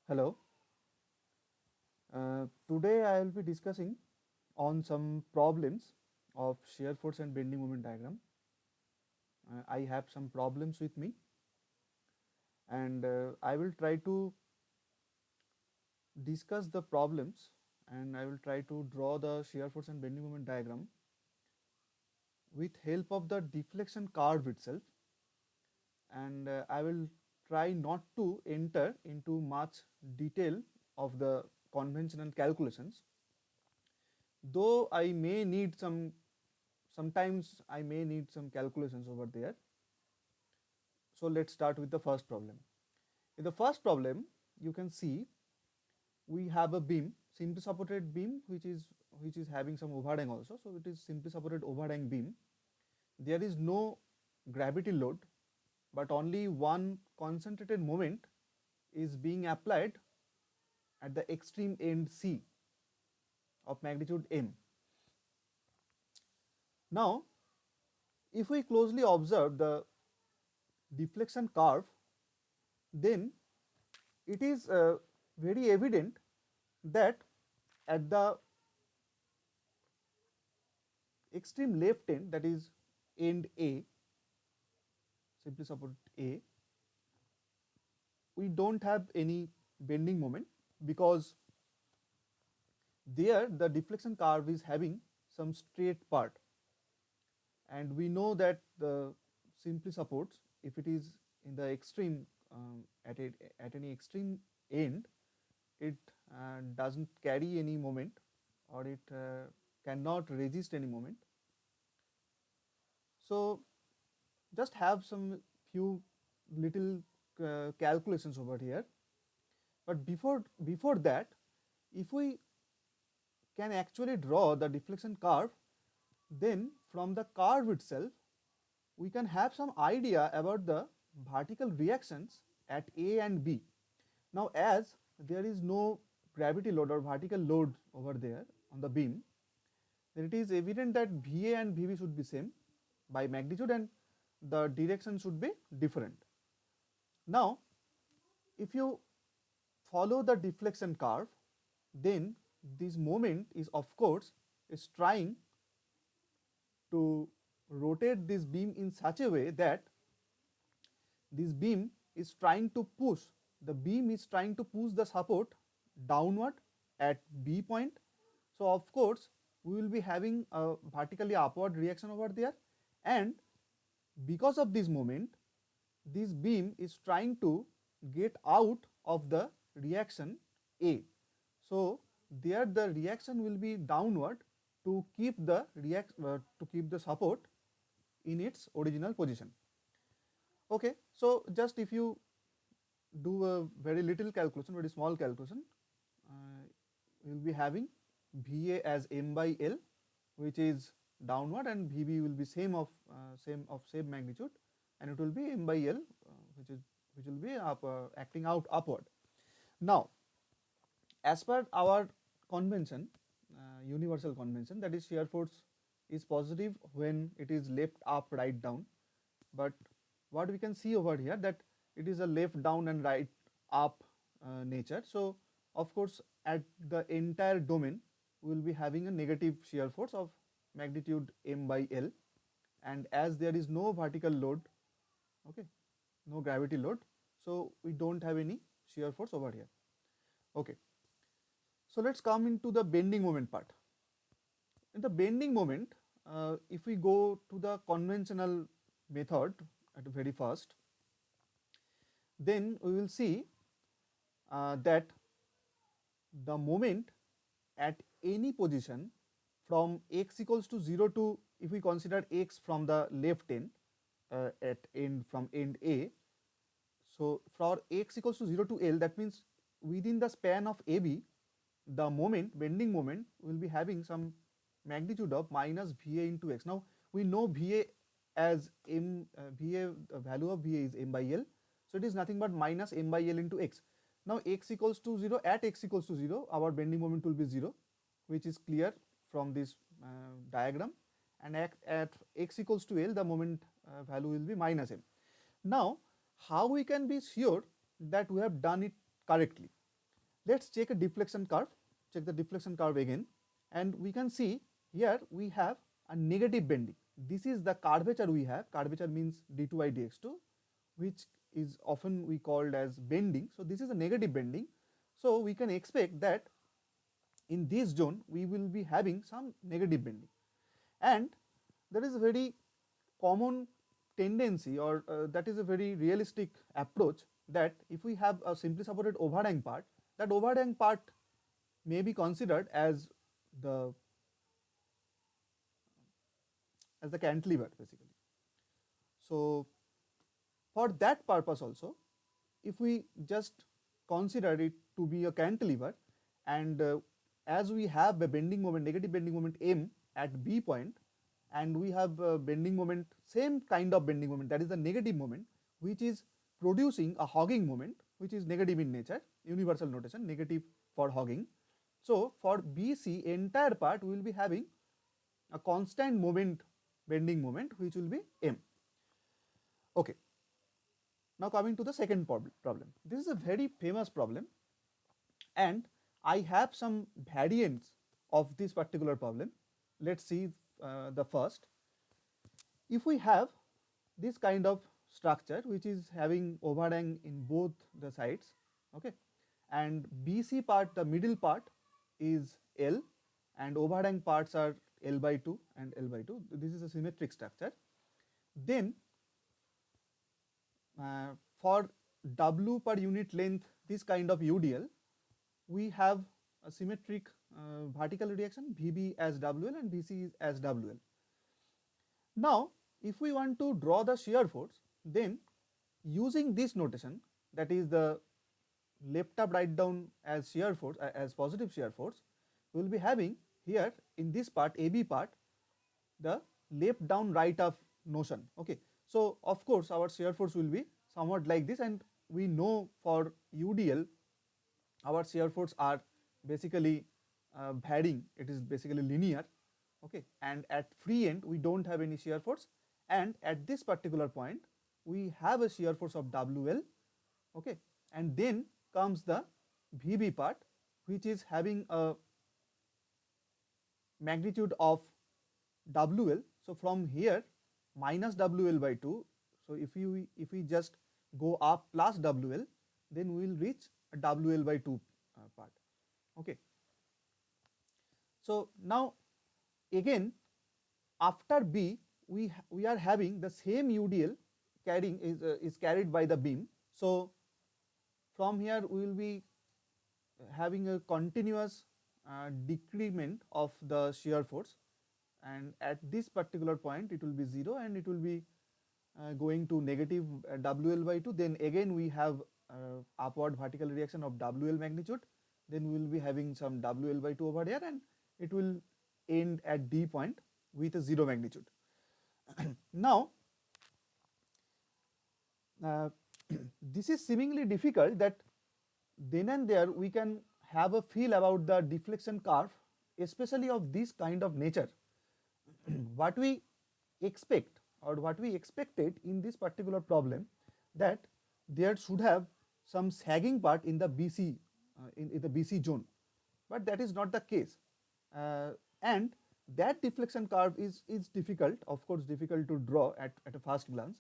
Hello. Today I will be discussing on some problems of shear force and bending moment diagram. I have some problems with me, and I will try to discuss the problems, and I will try to draw the shear force and bending moment diagram with help of the deflection curve itself, and I will try not to enter into much detail of the conventional calculations, though I may need sometimes I may need some calculations over there. So let's start with the first problem. In the first problem, you can see we have a beam, simply supported beam, which is having some overhang also. So it is simply supported overhang beam. There is no gravity load, but only one concentrated moment is being applied at the extreme end C of magnitude m. Now, if we closely observe the deflection curve, then it is very evident that at the extreme left end, that is end A, simply support A, we don't have any bending moment because there the deflection curve is having some straight part, and we know that the simply supports, if it is in the extreme at any extreme end, it doesn't carry any moment, or it cannot resist any moment. So just have some few little calculations over here. But before that, if we can actually draw the deflection curve, then from the curve itself we can have some idea about the vertical reactions at A and B. Now, as there is no gravity load or vertical load over there on the beam, then it is evident that VA and VB should be same by magnitude, and the direction should be different. Now, if you follow the deflection curve, then this moment is of course is trying to rotate this beam in such a way that this beam is trying to push, the beam is trying to push the support downward at B point. So of course we will be having a vertically upward reaction over there, and because of this moment this beam is trying to get out of the reaction A. So there the reaction will be downward to keep the support in its original position. Okay, so just if you do a very little calculation, very small calculation, we will be having VA as m by L, which is downward, and VB will be same magnitude, and it will be m by L, which will be acting out upward. Now, as per our convention, universal convention, that is shear force is positive when it is left up, right down. But what we can see over here, that it is a left down and right up nature. So of course at the entire domain we will be having a negative shear force of magnitude m by L, and as there is no vertical load, okay, no gravity load, so we don't have any shear force over here. Okay, so let's come into the bending moment part. In the bending moment, if we go to the conventional method at the very first, then we will see that the moment at any position from x equals to 0 to, if we consider x from the left end, at end from end A, so for x equals to 0 to L, that means within the span of AB, the moment, bending moment, will be having some magnitude of minus VA into x. Now we know VA as VA, the value of VA is m by L, so it is nothing but minus m by L into x. Now x equals to 0, at x equals to 0, our bending moment will be 0, which is clear from this diagram, and at x equals to L, the moment value will be minus m. Now how we can be sure that we have done it correctly? Let's check a deflection curve, check the deflection curve again, and we can see here we have a negative bending. This is the curvature we have. Curvature means d2y dx2, which is often we called as bending. So this is a negative bending. So we can expect that in this zone we will be having some negative bending, and there is a very common tendency, or that is a very realistic approach, that if we have a simply supported overhang part, that overhang part may be considered the as the cantilever basically. So for that purpose also, if we just consider it to be a cantilever, and as we have a bending moment, negative bending moment m at B point, and we have a bending moment, same kind of bending moment, that is the negative moment, which is producing a hogging moment, which is negative in nature, universal notation, negative for hogging. So for BC entire part we will be having a constant moment, bending moment, which will be m. Okay. Now coming to the second problem. This is a very famous problem, and I have some variants of this particular problem. Let's see the first. If we have this kind of structure which is having overhang in both the sides, okay, and BC part, the middle part is L, and overhang parts are L by 2 and L by 2. This is a symmetric structure. Then for W per unit length, this kind of UDL, we have a symmetric vertical reaction, VB as WL and VC as WL. Now if we want to draw the shear force, then using this notation, that is the left up right down as shear force, as positive shear force, we will be having here in this part, AB part, the left down right up notion. Okay, so of course our shear force will be somewhat like this, and we know for UDL our shear force are basically varying, it is basically linear, okay, and at free end we don't have any shear force, and at this particular point we have a shear force of WL, okay, and then comes the VB part, which is having a magnitude of WL. So from here minus WL by 2, so if we just go up plus WL, then we will reach a WL by 2 part, okay. So now again after B we are having the same UDL is carried by the beam. So from here we will be having a continuous decrement of the shear force, and at this particular point it will be 0, and it will be going to negative WL by 2. Then again we have upward vertical reaction of WL magnitude, then we will be having some WL by 2 over here, and it will end at D point with a 0 magnitude. Now this is seemingly difficult, that then and there we can have a feel about the deflection curve, especially of this kind of nature. What we expect, or what we expected in this particular problem, that there should have some sagging part in the BC, in the BC zone, but that is not the case, and that deflection curve is difficult, of course difficult to draw at a first glance,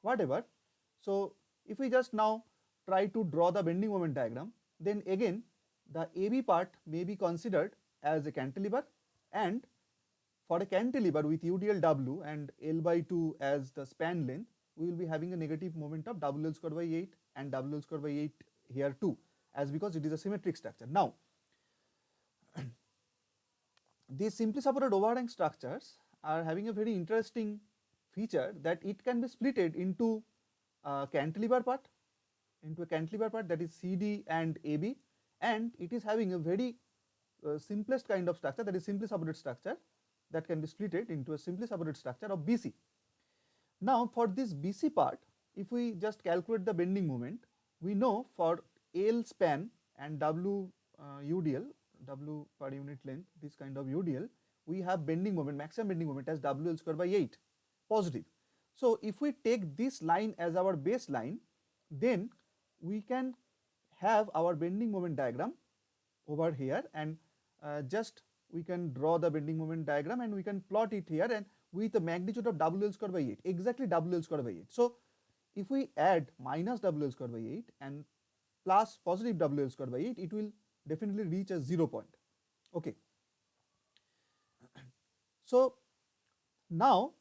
whatever. So if we just now try to draw the bending moment diagram, then again the AB part may be considered as a cantilever, and for a cantilever with UDL W and L by 2 as the span length, we will be having a negative moment of WL square by 8 and WL square by 8 here too, as because it is a symmetric structure. Now these simply supported overhang structures are having a very interesting feature, that it can be splitted into a cantilever part, that is CD and AB, and it is having a very simplest kind of structure, that is simply supported structure, that can be splitted into a simply supported structure of BC. Now for this BC part, if we just calculate the bending moment, we know for L span and W UDL, W per unit length, this kind of UDL, we have bending moment, maximum bending moment as WL square by 8 positive. So if we take this line as our baseline, then we can have our bending moment diagram over here, and just we can draw the bending moment diagram and we can plot it here, and with the magnitude of WL square by 8, exactly WL square by 8. So if we add minus WL square by 8 and plus positive WL square by 8, it will definitely reach a 0 point. Okay. So now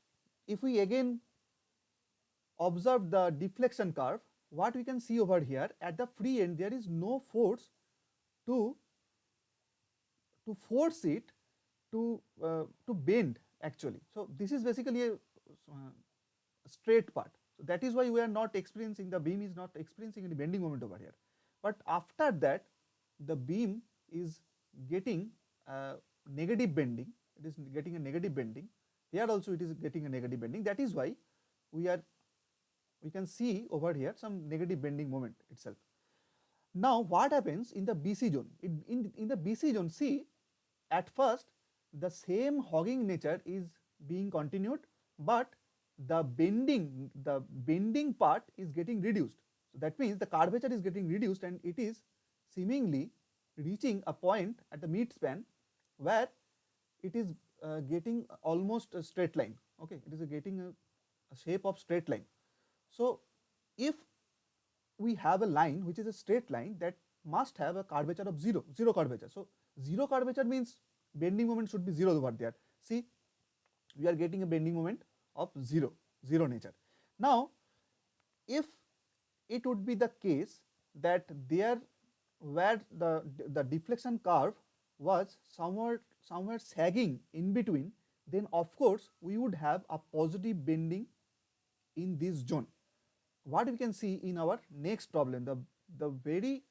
if we again observe the deflection curve, what we can see over here, at the free end there is no force to force it to bend actually. So this is basically a straight part. So that is why we are not experiencing, the beam is not experiencing any bending moment over here. But after that the beam is getting negative bending, it is getting a negative bending. Here also it is getting a negative bending. That is why we can see over here some negative bending moment itself. Now what happens in the BC zone? In the BC zone, see, at first the same hogging nature is being continued, but the bending part is getting reduced. So that means the curvature is getting reduced and it is seemingly reaching a point at the mid span where it is getting almost a straight line. Okay, it is getting a shape of straight line. So if we have a line which is a straight line, that must have a curvature of zero curvature. So zero curvature means bending moment should be 0 over there. See, we are getting a bending moment of zero nature. Now if it would be the case that there where the deflection curve was somewhere sagging in between, then of course we would have a positive bending in this zone. What we can see in our next problem, the very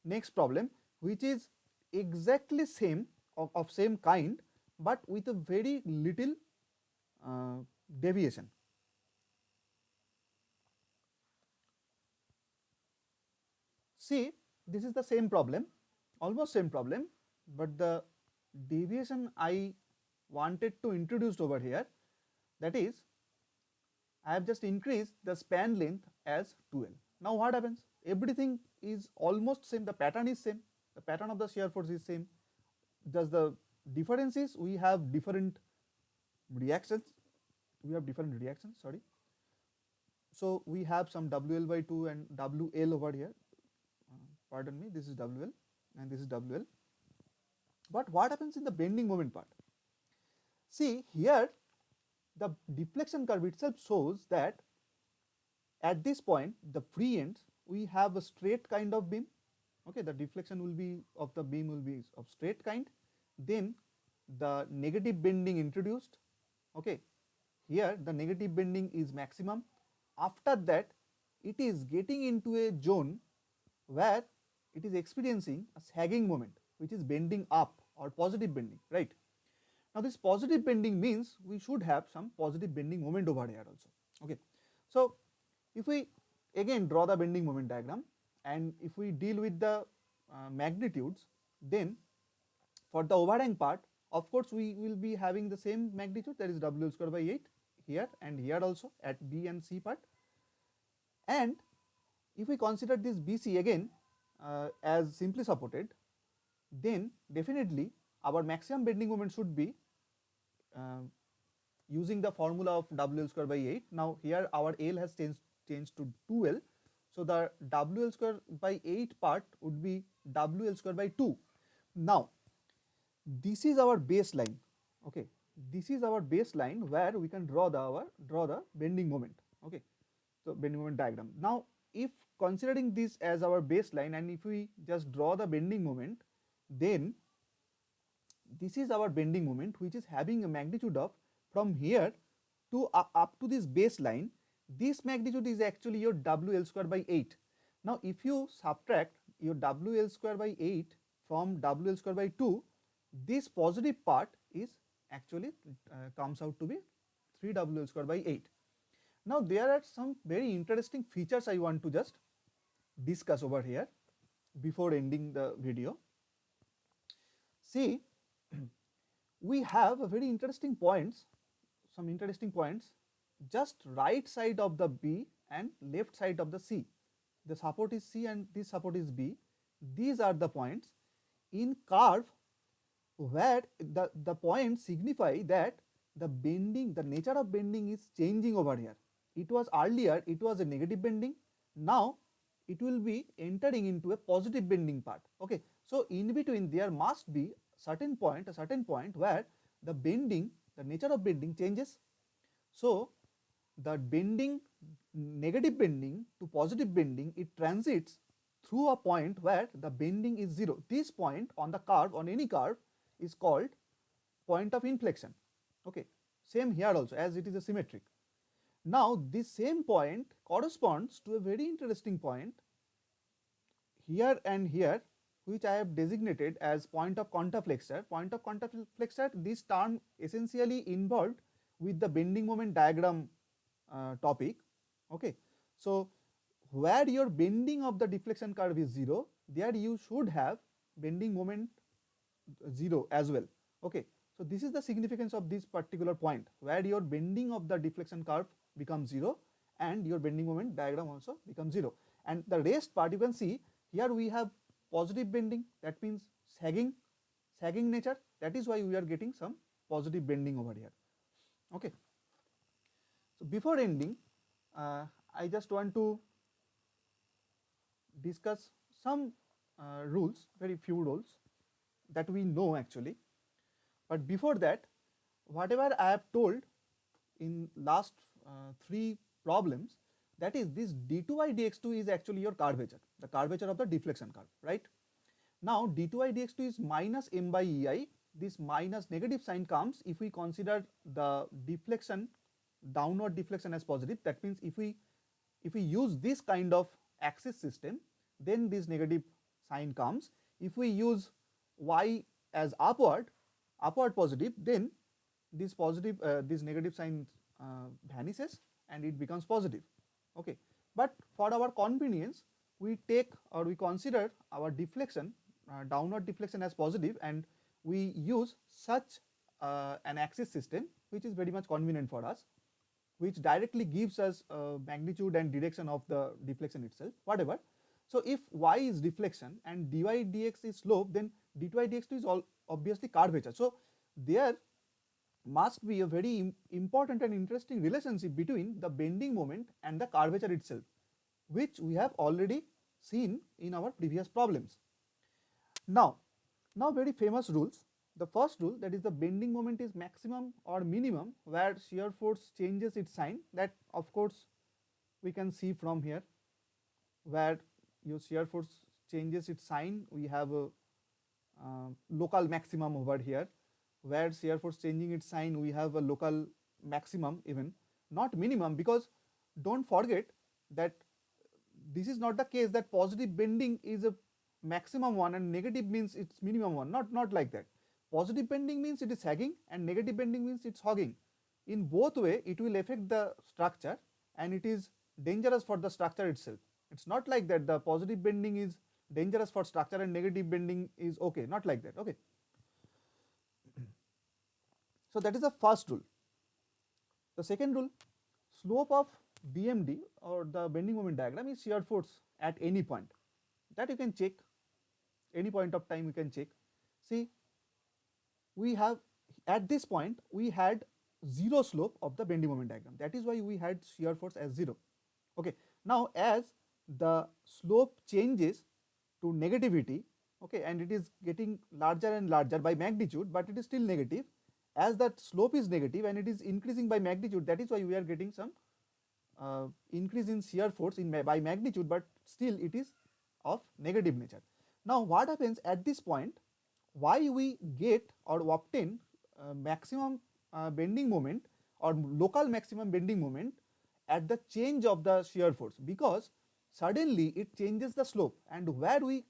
next problem, which is exactly same of same kind but with a very little deviation. See, this is the same problem, almost same problem, but the deviation I wanted to introduce over here, that is I have just increased the span length as 12. Now what happens? Everything is almost same, the pattern is same, the pattern of the shear force is same. Just the difference is we have different reactions, sorry. So we have some WL by 2 and WL over here. Pardon me, this is WL and this is WL. But what happens in the bending moment part? See, here the deflection curve itself shows that at this point the free ends we have a straight kind of beam. Okay, the deflection will be of the beam will be of straight kind. Then the negative bending introduced. Okay, here the negative bending is maximum. After that it is getting into a zone where it is experiencing a sagging moment, which is bending up or positive bending, right? Now this positive bending means we should have some positive bending moment over here also. Okay, so if we again draw the bending moment diagram and if we deal with the magnitudes, then for the overhang part, of course we will be having the same magnitude, that is WL square by 8 here and here also at B and C part. And if we consider this BC again as simply supported, then definitely our maximum bending moment should be using the formula of WL square by 8. Now here our L has changed to 2L. So the WL square by 8 part would be WL square by 2. Now this is our baseline. Okay, this is our baseline where we can draw the bending moment. Okay, so bending moment diagram. Now if considering this as our baseline and if we just draw the bending moment, then this is our bending moment which is having a magnitude of from here to up to this baseline. This magnitude is actually your WL square by 8. Now if you subtract your WL square by 8 from WL square by 2, this positive part is actually comes out to be 3WL square by 8. Now there are some very interesting features I want to just discuss over here before ending the video. See, we have a very interesting points, some interesting points, just right side of the B and left side of the C. The support is C and this support is B. These are the points. in curve where the points signify that the bending, the nature of bending is changing over here. It was earlier, it was a negative bending, now it will be entering into a positive bending part. Okay, so in between there must be a certain point where the bending, the nature of bending changes. So the bending, negative bending to positive bending, it transits through a point where the bending is zero. This point on the curve, on any curve, is called point of inflection. Okay, same here also, as it is a symmetric. Now this same point corresponds to a very interesting point here and here, which I have designated as point of counterflexure. Point of counterflexure, this term essentially involved with the bending moment diagram topic. Okay, so where your bending of the deflection curve is 0, there you should have bending moment 0 as well. Okay, so this is the significance of this particular point, where your bending of the deflection curve becomes 0 and your bending moment diagram also becomes 0. And the rest part, you can see here we have positive bending, that means sagging nature, that is why we are getting some positive bending over here. Okay, so before ending, I just want to discuss some rules, very few rules that we know actually. But before that, whatever I have told in last 3 problems, that is this d2y dx2 is actually your curvature, the curvature of the deflection curve, right? Now d2y dx2 is minus m by ei. This minus negative sign comes if we consider the deflection, downward deflection as positive. That means if we use this kind of axis system, then this negative sign comes. If we use y as upward positive, then this positive, this negative sign vanishes and it becomes positive. Okay, but for our convenience, we take or we consider our deflection, downward deflection as positive, and we use such an axis system which is very much convenient for us, which directly gives us magnitude and direction of the deflection itself, whatever. So if y is deflection and dy dx is slope, then d2y dx2 is all obviously curvature. So there must be a very important and interesting relationship between the bending moment and the curvature itself, which we have already seen in our previous problems. Now very famous rules. The first rule, that is the bending moment is maximum or minimum where shear force changes its sign. That of course we can see from here, where your shear force changes its sign. We have a local maximum over here, where shear force changing its sign, we have a local maximum, even not minimum, because don't forget that this is not the case that positive bending is a maximum one and negative means it's minimum one. Not like that. Positive bending means it is sagging and negative bending means it's hogging. In both way, it will affect the structure and it is dangerous for the structure itself. It's not like that the positive bending is dangerous for structure and negative bending is okay, not like that. Okay, so that is the first rule. The second rule, slope of BMD or the bending moment diagram is shear force at any point. That you can check, any point of time you can check. See, we have at this point we had zero slope of the bending moment diagram. That is why we had shear force as 0. Okay, now as the slope changes to negativity, okay, and it is getting larger and larger by magnitude, but it is still negative. As that slope is negative and it is increasing by magnitude, that is why we are getting some increase in shear force by magnitude, but still it is of negative nature. Now what happens at this point, why we get or obtain maximum bending moment or local maximum bending moment at the change of the shear force? Because suddenly it changes the slope, and where we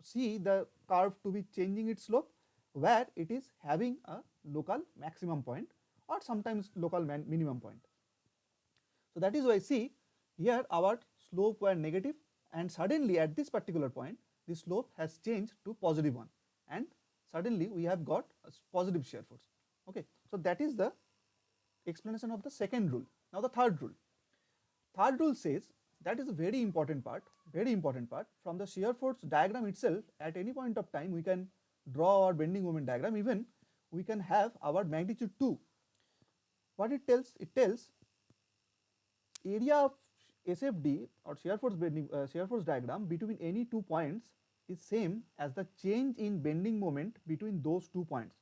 see the curve to be changing its slope, where it is having a local maximum point or sometimes local minimum point. So that is why see here our slope were negative and suddenly at this particular point the slope has changed to positive one and suddenly we have got a positive shear force. Okay, so that is the explanation of the second rule. Now the third rule. Third rule says that is a very important part, very important part. From the shear force diagram itself, at any point of time, we can draw our bending moment diagram. Even we can have our magnitude 2. What it tells? It tells area of SFD or shear force diagram between any 2 points is same as the change in bending moment between those 2 points.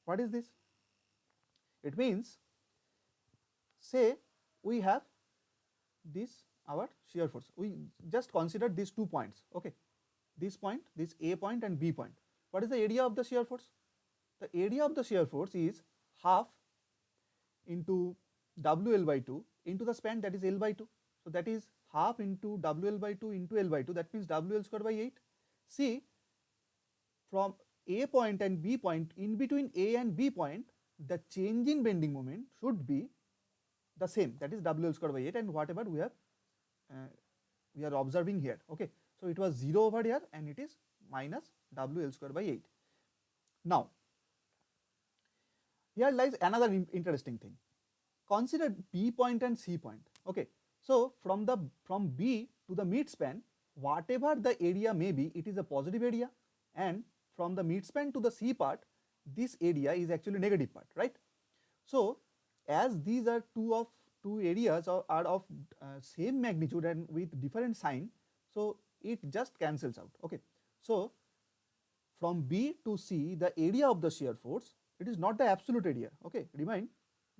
What is this? It means, say we have this our shear force. We just consider these 2 points. Okay, this point, this A point and B point. What is the area of the shear force? The area of the shear force is half into WL by 2 into the span, that is L by 2. So that is half into WL by 2 into L by 2, that means WL square by 8. See, from A point and B point, in between A and B point, the change in bending moment should be the same, that is WL square by 8, and whatever we are observing here. Okay, so it was 0 over here and it is minus WL square by 8. Now, here lies another interesting thing. Consider B point and C point. Okay, so from B to the mid span, whatever the area may be, it is a positive area, and from the mid span to the C part, this area is actually negative part, right? So as these are two areas are of same magnitude and with different sign, so it just cancels out. Okay, so from B to C, the area of the shear force, it is not the absolute area. Okay,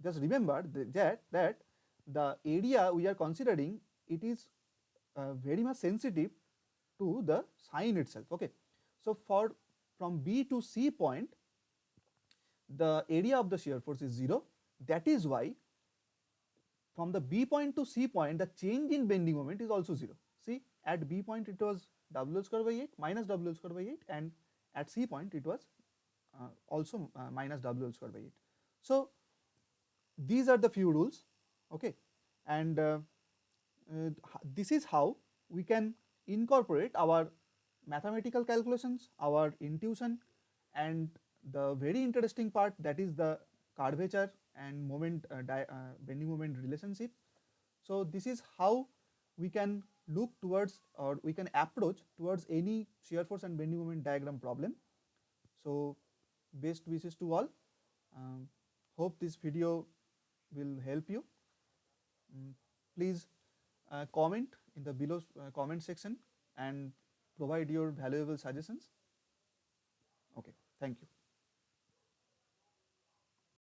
just remember that the area we are considering, it is very much sensitive to the sign itself. Okay, so from B to C point, the area of the shear force is 0. That is why from the B point to C point, the change in bending moment is also 0. See, at B point it was WL square by 8 minus WL square by 8, and at C point it was also minus WL square by 8. So these are the few rules. Okay, and this is how we can incorporate our mathematical calculations, our intuition, and the very interesting part, that is the curvature and bending moment relationship. So this is how we can look towards, or we can approach towards, any shear force and bending moment diagram problem. So best wishes to all. Hope this video will help you. Please comment in the below comment section and provide your valuable suggestions. Okay, thank you.